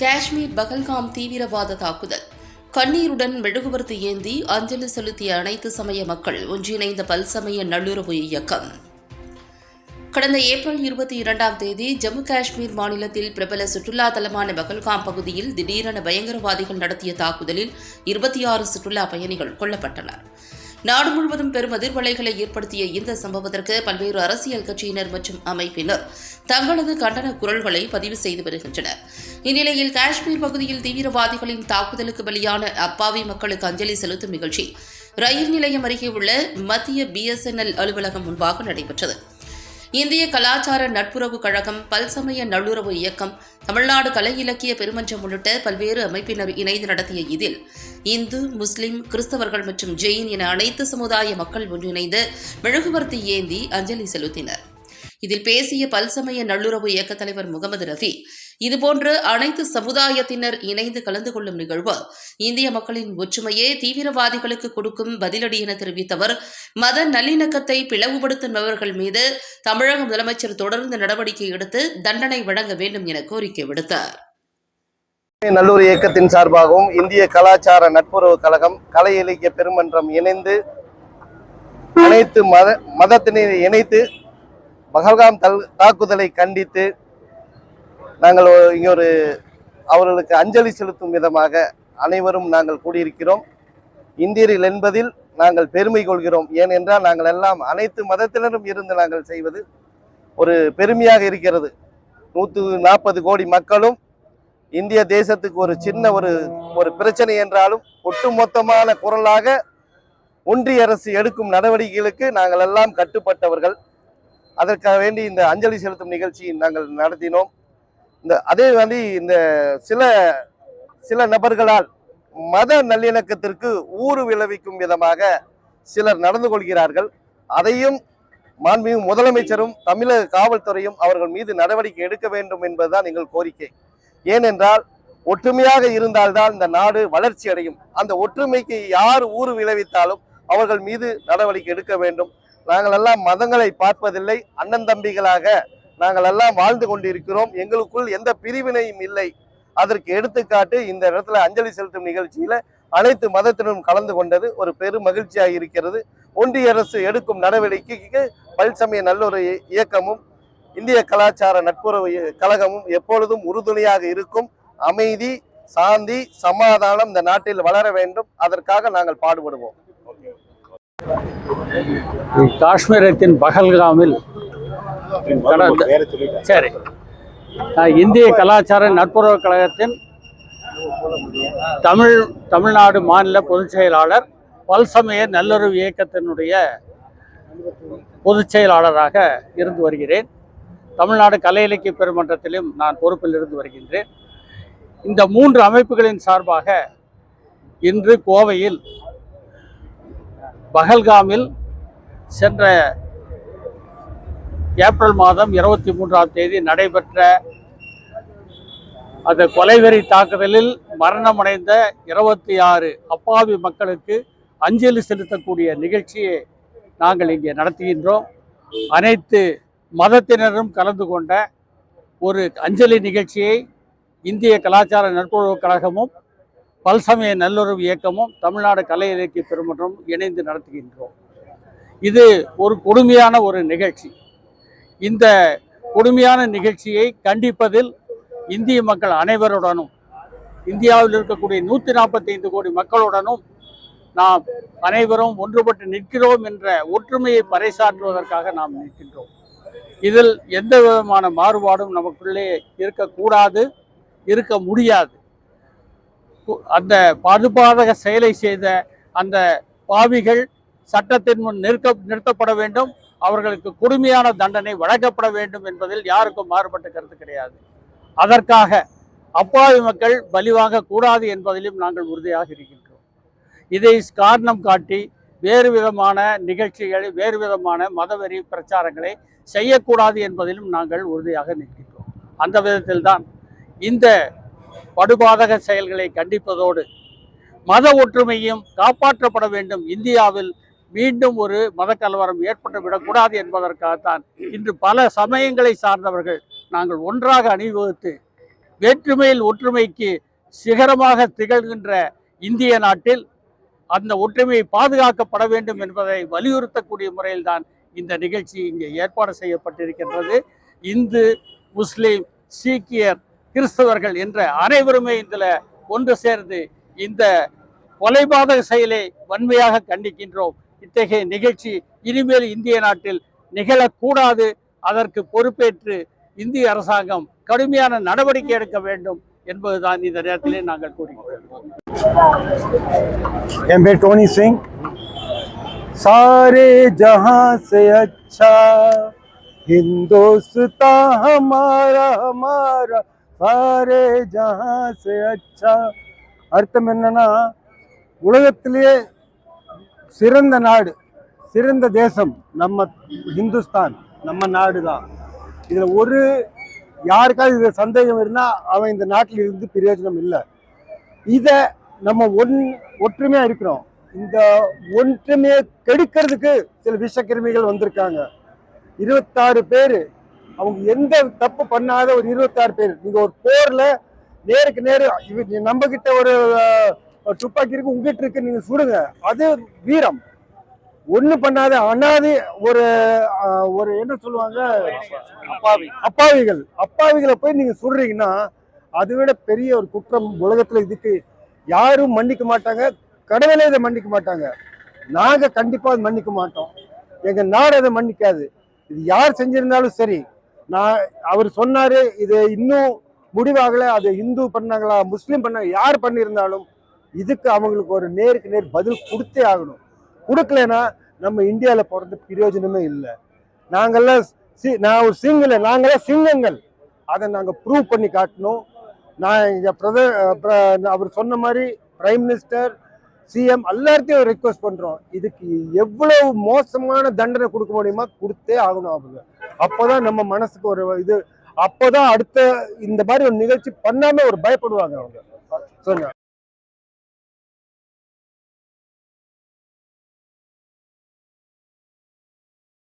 காஷ்மீர் பகல்காம் தீவிரவாத தாக்குதல். கண்ணீருடன் மெழுகுவர்த்தி ஏந்தி அஞ்சலி செலுத்திய அனைத்து சமய மக்கள் ஒன்றிணைந்த பல்சமய நல்லுறவு இயக்கம். கடந்த ஏப்ரல் 22ஆம் தேதி ஜம்மு காஷ்மீர் மாநிலத்தில் பிரபல சுற்றுலா தலமான பகல்காம் பகுதியில் திடீரென பயங்கரவாதிகள் நடத்திய தாக்குதலில் 26 சுற்றுலா பயணிகள் கொல்லப்பட்டனர். நாடு முழுவதும் பெரும் அதிர்வலைகளை ஏற்படுத்திய இந்த சம்பவத்திற்கு பல்வேறு அரசியல் கட்சியினர் மற்றும் அமைப்பினர் தங்களது கண்டன குரல்களை பதிவு செய்து வருகின்றனர். இந்நிலையில் காஷ்மீர் பகுதியில் தீவிரவாதிகளின் தாக்குதலுக்கு பலியான அப்பாவி மக்களுக்கு அஞ்சலி செலுத்தும் நிகழ்ச்சி ரயில் நிலையம் அருகே உள்ள மத்திய BSNL அலுவலகம் முன்பாக நடைபெற்றது. இந்திய கலாச்சார நட்புறவு கழகம், பல்சமய நல்லுறவு இயக்கம், தமிழ்நாடு கலை இலக்கிய பெருமன்றம் உள்ளிட்ட பல்வேறு அமைப்பினர் இணைந்து நடத்திய இதில் இந்து, முஸ்லிம், கிறிஸ்தவர்கள் மற்றும் ஜெயின் என அனைத்து சமுதாய மக்கள் ஒன்றிணைந்து மெழுகுவர்த்தி ஏந்தி அஞ்சலி செலுத்தினர். இதில் பேசிய பல்சமய நல்லுறவு இயக்க தலைவர் முகமது ரஃபி, இதுபோன்று அனைத்து சமுதாயத்தினர் இணைந்து கலந்து கொள்ளும் நிகழ்வு இந்திய மக்களின் ஒற்றுமையே தீவிரவாதிகளுக்கு கொடுக்கும் பதிலடி என தெரிவித்தவர், மத நல்லிணக்கத்தை பிளவுபடுத்துபவர்கள் மீது தமிழக முதலமைச்சர் தொடர்ந்து நடவடிக்கை எடுத்து தண்டனை வழங்க வேண்டும் என கோரிக்கை விடுத்தார். நல்லூர் இயக்கத்தின் சார்பாகவும் இந்திய கலாச்சார நட்புறவு கழகம், கலை இலக்கிய பெருமன்றம் இணைந்து அனைத்து மதத்தினர் இணைத்து பகல்காம் தாக்குதலை கண்டித்து நாங்கள் இங்கே அவர்களுக்கு அஞ்சலி செலுத்தும் விதமாக அனைவரும் நாங்கள் கூடியிருக்கிறோம். இந்தியர்கள் என்பதில் நாங்கள் பெருமை கொள்கிறோம். ஏனென்றால் நாங்கள் எல்லாம் அனைத்து மதத்தினரும் இருந்து நாங்கள் செய்வது ஒரு பெருமையாக இருக்கிறது. 140 கோடி மக்களும் இந்திய தேசத்துக்கு ஒரு சின்ன ஒரு பிரச்சனை என்றாலும் ஒட்டுமொத்தமான குரலாக ஒன்றிய அரசு எடுக்கும் நடவடிக்கைகளுக்கு நாங்கள் எல்லாம் கட்டுப்பட்டவர்கள். அதற்காக வேண்டி இந்த அஞ்சலி செலுத்தும் நிகழ்ச்சியை நாங்கள் நடத்தினோம். அதே வந்து இந்த சில நபர்களால் மத நல்லிணக்கத்திற்கு ஊறு விளைவிக்கும் விதமாக சிலர் நடந்து கொள்கிறார்கள். அதையும் மாண்புமிகு முதலமைச்சரும் தமிழக காவல்துறையும் அவர்கள் மீது நடவடிக்கை எடுக்க வேண்டும் என்பதுதான் எங்கள் கோரிக்கை. ஏனென்றால் ஒற்றுமையாக இருந்தால்தான் இந்த நாடு வளர்ச்சி அடையும். அந்த ஒற்றுமைக்கு யார் ஊறு விளைவித்தாலும் அவர்கள் மீது நடவடிக்கை எடுக்க வேண்டும். நாங்கள் எல்லாம் மதங்களை பார்ப்பதில்லை, அண்ணன் தம்பிகளாக நாங்கள் எல்லாம் வாழ்ந்து கொண்டிருக்கிறோம். எங்களுக்குள் எந்த பிரிவினையும் இல்லை. அதற்கு எடுத்துக்காட்டு இந்த இடத்துல அஞ்சலி செலுத்தும் நிகழ்ச்சியில அனைத்து மதத்தினரும் கலந்து கொண்டது ஒரு பெரும் மகிழ்ச்சியாக இருக்கிறது. ஒன்றிய அரசு எடுக்கும் நடவடிக்கைக்கு பல்சமய நல்லொரு இயக்கமும் இந்திய கலாச்சார நட்புறவு கழகமும் எப்பொழுதும் உறுதுணையாக இருக்கும். அமைதி, சாந்தி, சமாதானம் இந்த நாட்டில் வளர வேண்டும். அதற்காக நாங்கள் பாடுபடுவோம். காஷ்மீரத்தின் பகல்காமில் இந்திய கலாச்சார நட்புறவு கழகத்தின் தமிழ்நாடு மாநில பொதுச் செயலாளர், பல்சமய நல்லுறவு இயக்கத்தினுடைய பொதுச் செயலாளராக இருந்து வருகிறேன். தமிழ்நாடு கலை இலக்கிய பெருமன்றத்திலும் நான் பொறுப்பில் இருந்து வருகின்றேன். இந்த 3 அமைப்புகளின் சார்பாக இன்று கோவையில் பகல்காமில் சென்ற ஏப்ரல் மாதம் 23ஆம் தேதி நடைபெற்ற அந்த கொலைவெறி தாக்குதலில் மரணமடைந்த 26 அப்பாவி மக்களுக்கு அஞ்சலி செலுத்தக்கூடிய நிகழ்ச்சியை நாங்கள் இங்கே நடத்துகின்றோம். அனைத்து மதத்தினரும் கலந்து கொண்ட ஒரு அஞ்சலி நிகழ்ச்சியை இந்திய கலாச்சார நட்புறவு கழகமும் பல்சமய நல்லுறவு இயக்கமும் தமிழ்நாடு கலை இலக்கிய பெருமன்றம் இணைந்து நடத்துகின்றோம். இது ஒரு கொடுமையான ஒரு நிகழ்ச்சி. இந்த கொடுமையான நிகழ்ச்சியை கண்டிப்பதில் இந்திய மக்கள் அனைவருடனும், இந்தியாவில் இருக்கக்கூடிய 145 கோடி மக்களுடனும் நாம் அனைவரும் ஒன்றுபட்டு நிற்கிறோம் என்ற ஒற்றுமையை பறைசாற்றுவதற்காக நாம் நிற்கின்றோம். இதில் எந்த விதமான மாறுபாடும் நமக்குள்ளே இருக்கக்கூடாது, இருக்க முடியாது. அந்த படுபாதக செயலை செய்த அந்த பாவிகள் சட்டத்தின் முன் நிறுத்தப்பட வேண்டும். அவர்களுக்கு கொடுமையான தண்டனை வழங்கப்பட வேண்டும் என்பதில் யாருக்கும் மாறுபட்ட கருத்து கிடையாது. அதற்காக அப்பாவி மக்கள் பலிவாங்க கூடாது என்பதிலும் நாங்கள் உறுதியாக இருக்கின்றோம். இதை காரணம் காட்டி வேறு விதமான நிகழ்ச்சிகளை, வேறு விதமான மதவெறி பிரச்சாரங்களை செய்யக்கூடாது என்பதிலும் நாங்கள் உறுதியாக நிற்கின்றோம். அந்த விதத்தில்தான் இந்த படுபாதக செயல்களை கண்டிப்பதோடு மத ஒற்றுமையும் காப்பாற்றப்பட வேண்டும். இந்தியாவில் மீண்டும் ஒரு மத கலவரம் ஏற்பட்டு விடக்கூடாது என்பதற்காகத்தான் இன்று பல சமயங்களை சார்ந்தவர்கள் நாங்கள் ஒன்றாக அணிவகுத்து வேற்றுமையில் ஒற்றுமைக்கு சிகரமாக திகழ்கின்ற இந்திய நாட்டில் அந்த ஒற்றுமையை பாதுகாக்கப்பட வேண்டும் என்பதை வலியுறுத்தக்கூடிய முறையில்தான் இந்த நிகழ்ச்சி இங்கே ஏற்பாடு செய்யப்பட்டிருக்கின்றது. இந்து, முஸ்லிம், சீக்கியர், கிறிஸ்தவர்கள் என்ற அனைவருமே இதில் ஒன்று சேர்ந்து இந்த கொலைபாதக செயலை வன்மையாக கண்டிக்கின்றோம். இத்தகைய நிகழ்ச்சி இனிமேல் இந்திய நாட்டில் நிகழக்கூடாது. அதற்கு பொறுப்பேற்று இந்திய அரசாங்கம் கடுமையான நடவடிக்கை எடுக்க வேண்டும் என்பதுதான் இந்த நேரத்திலே நாங்கள் கூறுகிறோம். एम टोनी सिंह सारे जहां से अच्छा हिंदुस्तान हमारा हमारा सारे जहां से अच्छा அர்த்தம் என்னன்னா உலகத்திலேயே சிறந்த நாடு சிறந்த தேசம் நம்ம ஹிந்துஸ்தான் நம்ம நாடு தான். இதுல ஒரு யாருக்காவது இது சந்தேகம் இருந்தா அவன் இந்த நாட்டில் இருந்து பிரயோஜனம் இல்லை. இதை நம்ம ஒற்றுமையா இருக்கிறோம். இந்த ஒற்றுமையை கெடுக்கிறதுக்கு சில விஷக்கிருமிகள் வந்திருக்காங்க. 26 பேர், அவங்க எந்த தப்பு பண்ணாத ஒரு 26 பேர். நீங்க ஒரு போர்ல நேருக்கு நேரு நம்ம கிட்ட ஒரு துப்பாக்கி இருக்கு, உங்ககிட்ட இருக்கு, நீங்க சுடுங்க, அது வீரம். ஒண்ணு பண்ணாத அனாதி ஒரு என்ன சொல்லுவாங்க, அப்பாவிகளை போய் நீங்க சுடுறீங்கன்னா அதை விட பெரிய ஒரு குற்றம் உலகத்துல இதுக்கு யாரும் மன்னிக்க மாட்டாங்க. கடவுளே இதை மன்னிக்க மாட்டாங்க. நாங்க கண்டிப்பா அதை மன்னிக்க மாட்டோம். எங்க நாடு அதை மன்னிக்காது. இது யார் செஞ்சிருந்தாலும் சரி. அவர் சொன்னாரு, இது இன்னும் முடிவாகல, அது இந்து பண்ணாங்களா முஸ்லீம் பண்ணாங்க, யார் பண்ணியிருந்தாலும் இதுக்கு அவங்களுக்கு ஒரு நேருக்கு நேர் பதில் கொடுத்தே ஆகணும். கொடுக்கலன்னா நம்ம இந்தியாவில பிறந்த பிரயோஜனமே இல்லை. நான் ஒரு சிங்கிள், நாங்களாம் சிங்கங்கள். அதை நாங்கள் ப்ரூவ் பண்ணி காட்டணும். அவர் சொன்ன மாதிரி பிரைம் மினிஸ்டர், சிஎம் எல்லார்த்தையும் ரெக்வஸ்ட் பண்றோம். இதுக்கு எவ்வளவு மோசமான தண்டனை கொடுக்க முடியுமா கொடுத்தே ஆகணும் அவங்க. அப்போதான் நம்ம மனசுக்கு ஒரு இது, அப்போதான் அடுத்த இந்த மாதிரி ஒரு நிகழ்ச்சி பண்ணாம ஒரு பயப்படுவாங்க அவங்க. சொன்ன